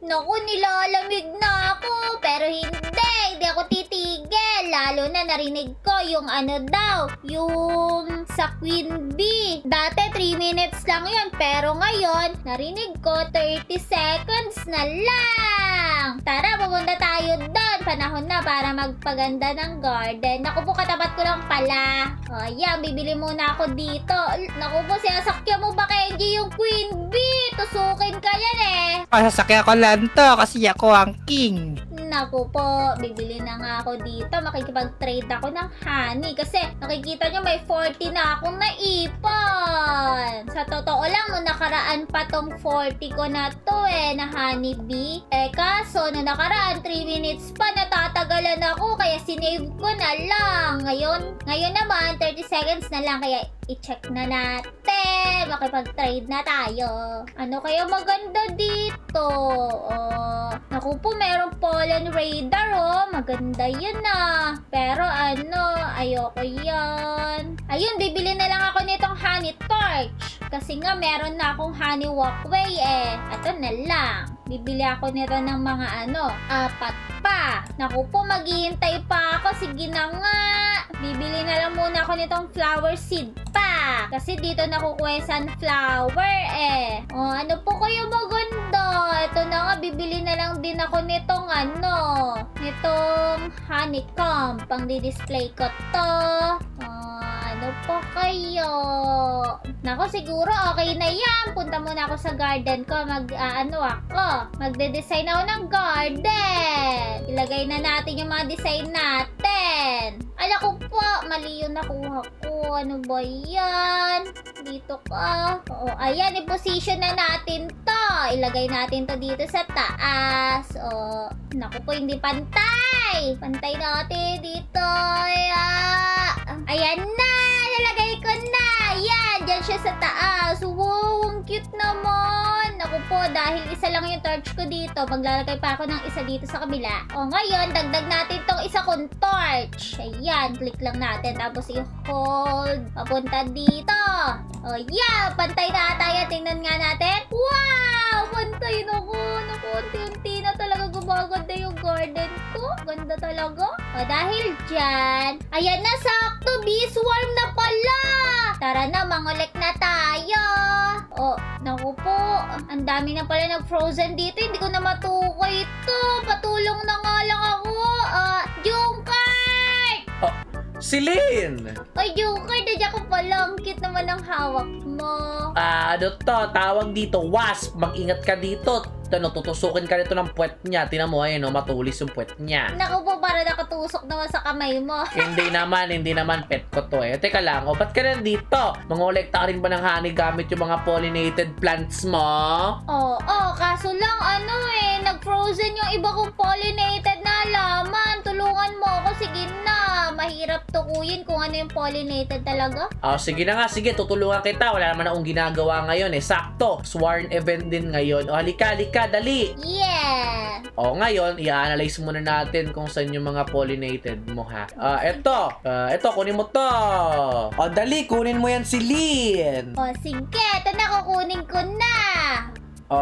Naku, nilalamig na ako. Pero hindi ako titigil. Lalo na narinig ko yung ano daw, yung sa Queen Bee. Dati 3 minutes lang yun, pero ngayon, narinig ko 30 seconds na lang. Tara, pupunta tayo doon. Panahon na para magpaganda ng garden. Naku po, katapat ko lang pala. O, yan, bibili muna ako dito. Naku po, sinasakyan mo ba, Kenji, yung Queen Bee? Tusukin ka yan eh. Sasakyan ko lang to kasi ako ang king. Naku po, bibili na nga ako dito. Makikipag-trade ako ng honey. Kasi nakikita nyo may 40 na akong naipon. Sa totoo lang, nung nakaraan pa tong 40 ko na to na honey bee. Kaso, nung nakaraan, 3 minutes pa, natatagalan ako. Kaya sinave ko na lang. Ngayon naman, 30 seconds na lang. Kaya i-check na natin. Makipag-trade na tayo. Ano kaya maganda dito? Naku po, merong pollen radar Maganda yun Pero ayoko yan. Ayun, bibili na lang ako nitong honey torch. Kasi nga, meron na akong honey walkway Ito na lang. Bibili ako nito ng mga 4 pa. Naku po, maghihintay pa ako. Sige na nga. Bibili na lang muna ako nitong flower seed pa. Kasi dito nakukuha yung sunflower ano po kayo maganda? Ito na nga, bibili na lang din ako nitong nitong honeycomb. Pang di-display ko to. Ano po kayo? Naku, siguro okay na yan. Punta muna ako sa garden ko. Magde-design ako ng garden. Ilagay na natin yung mga design natin. Ala ko po, mali yung nakuha ko. Ano ba yan? Dito ka. Oo, ayan, i-position na natin to. Ilagay natin to dito sa taas. Naku po, hindi pantay. Pantay natin dito. Ayan na! Nalagay ko na! Yan! Diyan siya sa taas. Wow! Ang cute naman! Naku po, dahil isa lang yung torch ko dito, maglalagay pa ako ng isa dito sa kabila. Ngayon, dagdag natin tong isa kong torch. Ayan, click lang natin. Tapos i-hold. Papunta dito. Yeah! Pantay na tayo. Tingnan nga natin. Wow! Pantay na ko. Naku, unti-unti na talaga gumaganda yung garden ko. Ganda talaga. Dahil dyan, ayan na, sakto. Bee swarm na pala. Tara na, mangolek na tayo. Naku po. Ang dami na pala nag-frozen dito. Hindi ko na matukoy ito. Patulong na nga lang ako. Jungkart! Silin! Ay, Jungkart, nandiyan ka pala. Ang cute naman ang hawak mo. Tawag dito, wasp. Mag-ingat ka dito. Tutusukin ka nito ng puwet niya. Tinan mo, matulis yung puwet niya. Naku po, para nakatusok naman sa kamay mo. hindi naman pet ko to Teka lang, ba't ka nandito? Mangolekta ka rin ba ng honey gamit yung mga pollinated plants mo? Kaso lang nag-frozen yung iba kong pollinated na halaman. Tulungan mo ako, sige na. Mahirap tukuyin kung ano yung pollinated talaga. Sige na nga, sige, tutulungan kita. Wala naman akong ginagawa ngayon Sakto, swarm event din ngayon. Halika, dali. Yeah! Ngayon, i-analyze muna natin kung saan yung mga pollinated mo Eto, kunin mo to. Dali, kunin mo yan si Lynn. Sige, ito na, kukunin ko na.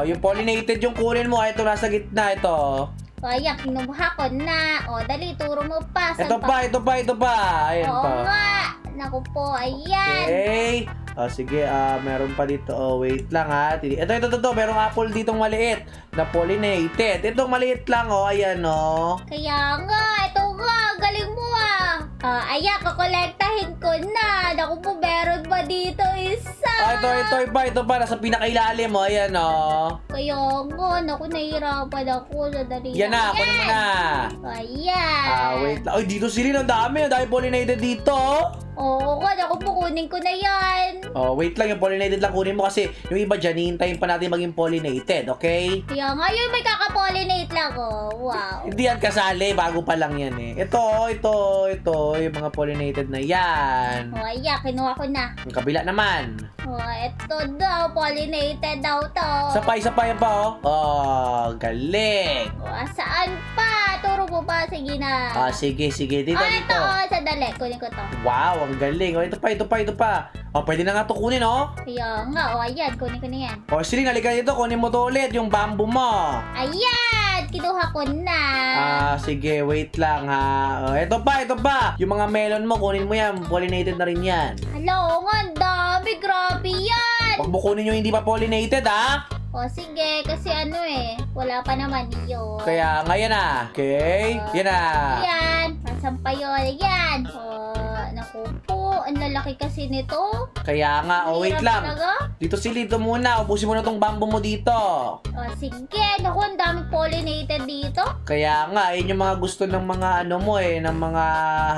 Yung pollinated yung kunin mo. Ito, nasa gitna, ito. Ayan, kinuha ko na. Dali, turo mo pa. Ito pa. Ayan pa. Nga. Naku po, ayan. Okay. Sige, meron pa dito. Wait lang Ito. Merong apple ditong maliit na pollinated. Itong maliit lang, ayan, Kaya nga, ito nga, galing mo ayan, kukolektahin ko na. Naku po, meron ba dito isa? Ito pa. Nasa pinakailalim, ayan, Kaya nga, naku, nahihirapan ako. Sadali yan na, kunin mo na. Ayan. Wait lang. Ay, dito sila, ang dami pollinated dito, Oo nga, naku po, kunin ko na yan. Wait lang, yung pollinated lang kunin mo kasi yung iba dyan, hihintayin pa natin maging pollinated, okay? Kaya nga, yun, may kakapollinate lang Wow. Hindi yan kasali, bago pa lang yan Ito, yung mga pollinated na yan. Ayan, kinuha ko na. Yung kabila naman. Ito daw, pollinated daw to. Isa pa yan pa, galing. Saan pa? Turo mo pa, sige na. Sige, dito. Ito, sadali, kunin ko to. Wow, ang galing. Ito pa. Pwede na nga to kunin, Kaya nga, ayan, kunin ko na yan. Sige, halika dito, kunin mo to ulit, yung bamboo mo. Ayan! ako na. Sige, wait lang ha. Ito pa. Yung mga melon mo, kunin mo yan. Pollinated na rin yan. Hello, nga dami. Grabe yan. Huwag mo kunin yung hindi pa pollinated ha. O sige, kasi wala pa naman yun. Kaya ngayon na. Okay? Yan na. Yan. Nasaan pa yun? Yan. Naku po. Ang lalaki kasi nito. Kaya nga, wait Hirap lang. talaga. Dito si Lito muna. Ubusin mo na tong bamboo mo dito. O sige. Naku, ang daming pollinated dito. Kaya nga, yun yung mga gusto ng mga ng mga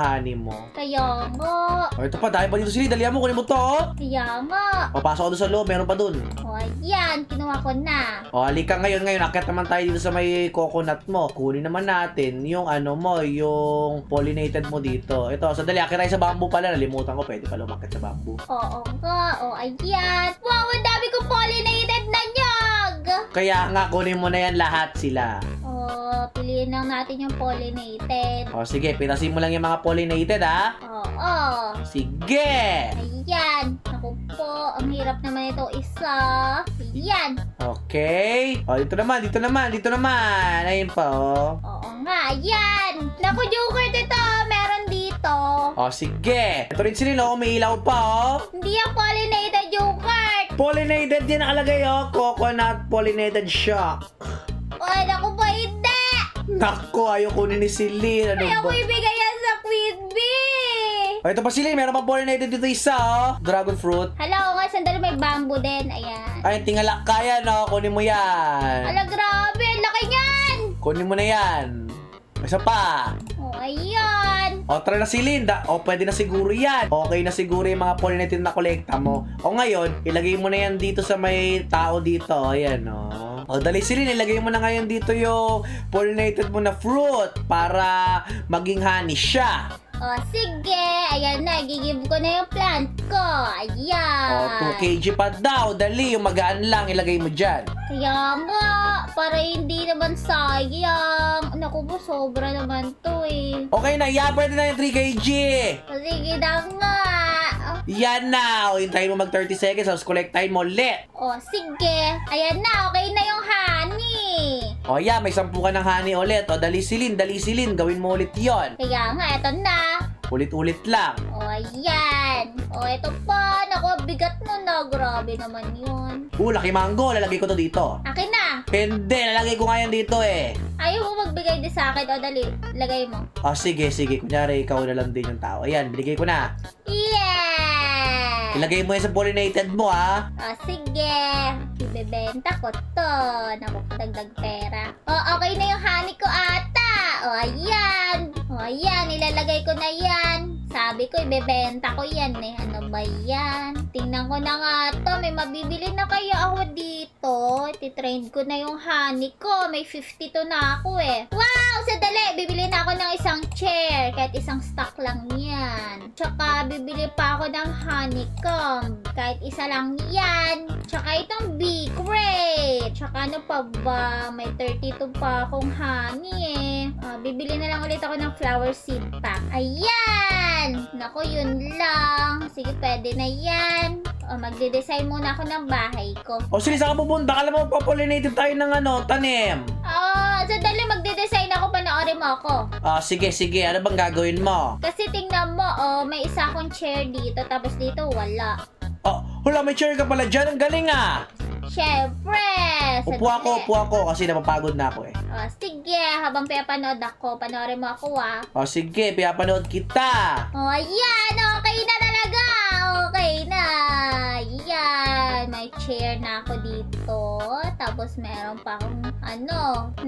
honey mo. Kaya nga. Ito pa, dahil pa dito si Lito. Dalihan mo, kunin mo to. Kaya nga. Papasok ko doon sa loob, meron pa doon. O yan. Kinuha ko na. Halika ngayon. Akit naman tayo dito sa may coconut mo. Kunin naman natin yung yung pollinated mo dito. Ito, sandali, akit tayo sa bamboo pala. Nalimutan ko, pwede pala umakit sa bamboo. Oo nga. O ayan. Wow, ang dami kong pollinated na nyog. Kaya nga, kunin mo na yan lahat sila. Piliin lang natin yung pollinated. Sige, pinasin mo lang yung mga pollinated, ha? Oo. Sige! Ayan. Naku po, ang hirap naman ito isa. Ayan. Okay. Dito naman. Ayun pa, Oo nga, ayan. Naku, Joker, ito. Meron dito. Sige. Ito rin sila, may ilaw pa, Hindi yung pollinated, Joker. Pollinated yan nakalagay, Coconut pollinated shock. Ay, naku po, hindi. Nako, ayaw kunin ni Celine. Ano Ayaw ba? ko ibigay yan sa Queen Bee. Ito pa Celine, meron pa pollinated dito isa, Dragon fruit. Hala, nga, sandali may bamboo din. Ayan. Ay, tingalak ka yan, Kunin mo yan. Ala, grabe. Ang laki niyan. Kunin mo na yan. Isa pa. Ayan. Tara na Celine. Pwede na siguro yan. Okay na siguro yung mga pollinated na kolekta mo. Ngayon, ilagay mo na yan dito sa may tao dito. Ayan, dali Celine, ilagay mo na ngayon dito yung pollinated mo na fruit para maging honey siya. Sige. Ayan na. Gigive ko na yung plant ko. Ayan. 2 kg pa daw. Dali, yung magaan lang, ilagay mo dyan. Kaya nga. Para hindi naman sayang. Naku po, sobra naman to Okay na, pwede na yung 3 kg. Sige na nga. Yan na. Hintayin mo mag 30 seconds, tapos kolektahin mo ulit. Sige. Ayan na. Okay na yung honey. May 10 ka ng honey ulit. Dali Celine, gawin mo ulit yon. Kaya nga, eto na. Ulit-ulit lang. Ayan. Ito pa. Naku, bigat mo na. Grabe naman yun. Laki mango. Lalagay ko to dito. Akin na. Hindi, lalagay ko nga yan dito Ayaw mo magbigay din sa akin. Dali. Lagay mo. Sige. Kunyari, ikaw na lang din yung tao. Ayan, binigay ko na. Yeah! Ilagay mo yan sa pollinated mo, Sige. Ibebenta ko to. Naku, dagdag pera. Okay na yung honey ko ata. Ayan. Ayan, ilalagay ko na yan. Sabi ko, ibebenta ko yan Ano ba yan? Tingnan ko na nga to. May mabibili na kaya ako dito. Titrend ko na yung honey ko. May 52 na ako Wow! Sadali! Bibili na ako ng isang chair. Kahit isang stock lang yan. Tsaka, bibili pa ako ng honeycomb. Kahit isa lang yan. Tsaka itong bee crate. Tsaka ano pa ba? May 32 pa akong honey Bibili na lang ulit ako ng flower seed pack. Ayan! Naku, yun lang. Sige, pwede na yan. Magde-design muna ako ng bahay ko. Sige, saan ka pupunta? Kala mo, pollinated tayo ng tanim. Sandali, magde-design ako. Panoorin mo ako. Sige. Ano bang gagawin mo? Kasi tingnan mo, may isa akong chair dito. Tapos dito, wala. Wala, may chair ka pala dyan. Ang galing Syempre! Upo ako kasi napapagod na ako Sige, habang pinapanood ako, panoorin mo ako Sige, pinapanood kita. Ayan! Okay na talaga! Okay na! Ayan! May chair na ako dito. Tapos meron pa akong,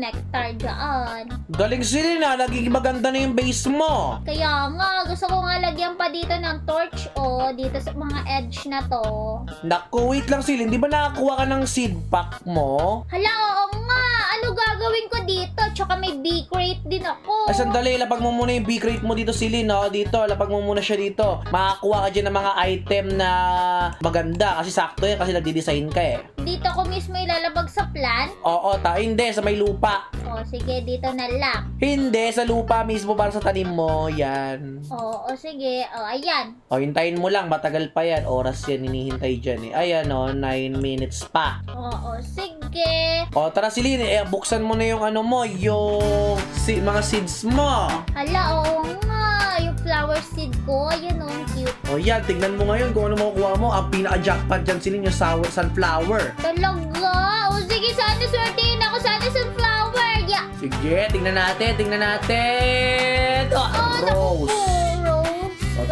nectar dyan. Galing sila naging maganda na yung base mo. Kaya nga, gusto ko nga lagyan pa dito ng torch, dito sa mga edge na to. Naku, wait lang Silin, di ba nakakuha ka ng seed pack mo? Hala, oo nga! Ano gagawin ko dito? Tsaka may bee crate din ako. Sandali, lapag mo muna yung bee crate mo dito Silin, dito, lapag mo muna siya dito. Makakuha ka dyan ng mga item na maganda, kasi sakto yan, kasi nagdi-design ka Dito ko mismo ilalabag sa plant? Hindi, sa may lupa. Sige, dito na lang. Hindi, sa lupa mismo para sa tanim mo, yan. Sige. Ayan. Hintayin mo lang, matagal pa yan. Oras yan, hinihintay dyan Ayan 9 minutes pa. Sige. sige. O, tara Celine, buksan mo na yung ano mo, yung mga seeds mo. Hala, oo nga. Yung flower seed ko, ayan oh, cute. O yan, tignan mo ngayon kung ano makukuha mo. Ang pinaka-jackpot dyan, Celine, yung sunflower. Talaga? O sige, sana swertihin ako. Sana sunflower. Yeah. Sige, tingnan natin. Oh, rose. Rose. O,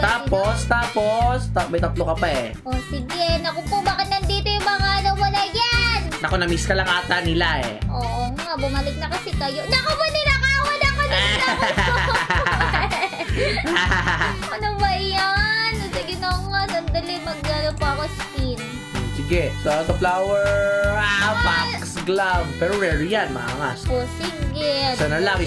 tapos, may tatlo ka pa eh. O sige, naku po, bakit nandito yung mga nawala yan? Naku, na-miss ka lang ata nila eh. Oo nga, bumalik na kasi kayo. Naku po, ninakawan ako nila. Ano ba yan? O sige na nga, sandali, mag-ano pa ako spin. Sige, sa flower, Fox glove. Pero rare yan, maangas. O sige. Isa na lang.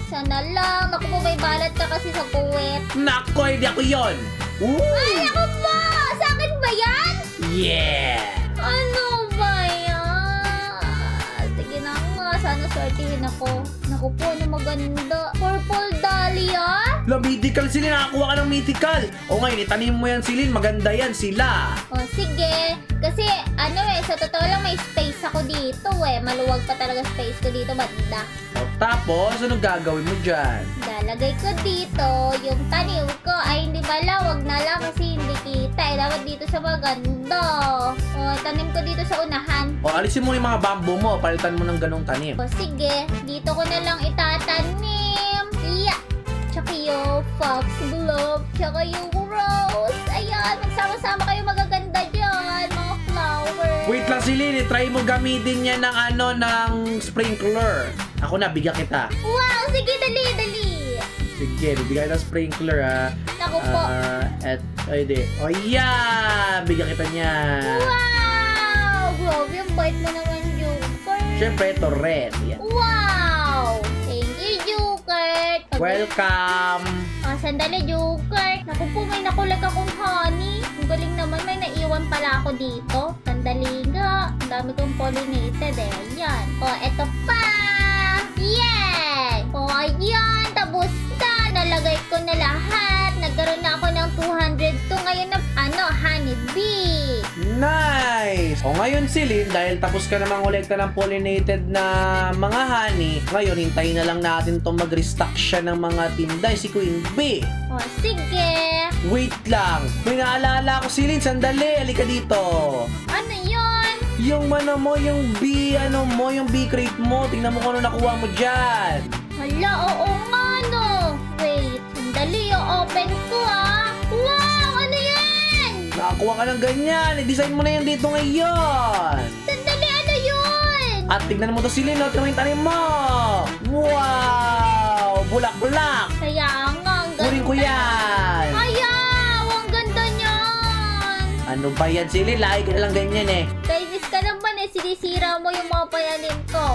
Sana lang. Naku po, may balat ka kasi sa puwet. Nako, hindi ako yun. Ay, ako po! Sa akin ba yan? Yeah! Ano ba yan? Sige na nga, sana swertihin ako. Naku po, ano maganda. Purple dahlia? La, mythical, Celine. Nakakuha ka ng mythical. O ngayon, itanim mo yan, Celine. Maganda yan sila. O sige, kasi ano sa totoo lang may space ako dito Maluwag pa talaga space ko dito, banda. O tapos, ano gagawin mo dyan? Lalagay ko dito yung tanim ko. Ay, hindi pala, wag na lang kasi hindi kita. Dapat dito sa maganda. O, tanim ko dito sa unahan. O, alisin mo yung mga bamboo mo. Palitan mo ng ganong tanim. O sige, dito ko na lang itatanim. Yeah! Tsaka yung foxglove, tsaka yung rose. Ayan, magsama-sama kayo magaganda dyan, mga flowers. Wait lang, Celine. Try mo gamitin yan ng sprinkler. Ako na, bigyan kita. Wow, sige, dali. Sige, bibigyan kita ng sprinkler, ha. Naku po. Ay, di. O, yan! Bigyan kita niyan. Wow! Grabe, ang bait mo naman, Joker. Siyempre, ito red. Yan. Wow! Thank you, Joker. Welcome! Sandali, Joker. Naku po, may nakulag akong honey. Ang galing naman, may naiwan pala ako dito. Sandali nga. Ang dami kong pollinated eh. Ayan. O, eto pa. Yay! O, ayan. Tapos na. Nalagay ko na lahat. Nagkaroon na ako ng 202 ngayon na, honey bee. Nice! O ngayon, Celine, dahil tapos ka namang kolekta ng pollinated na mga honey, ngayon, hintayin na lang natin itong mag-restock siya ng mga tinday, si Queen Bee. O, sige. Wait lang! May naalala ko, Celine, sandali! Halika dito! Ano yun? Yung yung bee, yung bee crate mo, tingnan mo kung ano nakuha mo dyan! Hala, oo nga no. Wait, sandali, open ko Wow, ano yan? Nakakuha ka ng ganyan! I-design mo na yan dito ngayon! Sandali, ano yun? At tignan mo to, Celine, tingnan mo yung tanim mo! Wow! Bulak-bulak! Kaya nga, ang ganda. Kunin ko yan! Ayaw, ang ganda niyan. Ano ba yan, Celine? Lagi ka na lang ganyan eh. Kainis ka naman sinisira mo yung mga pananim ko.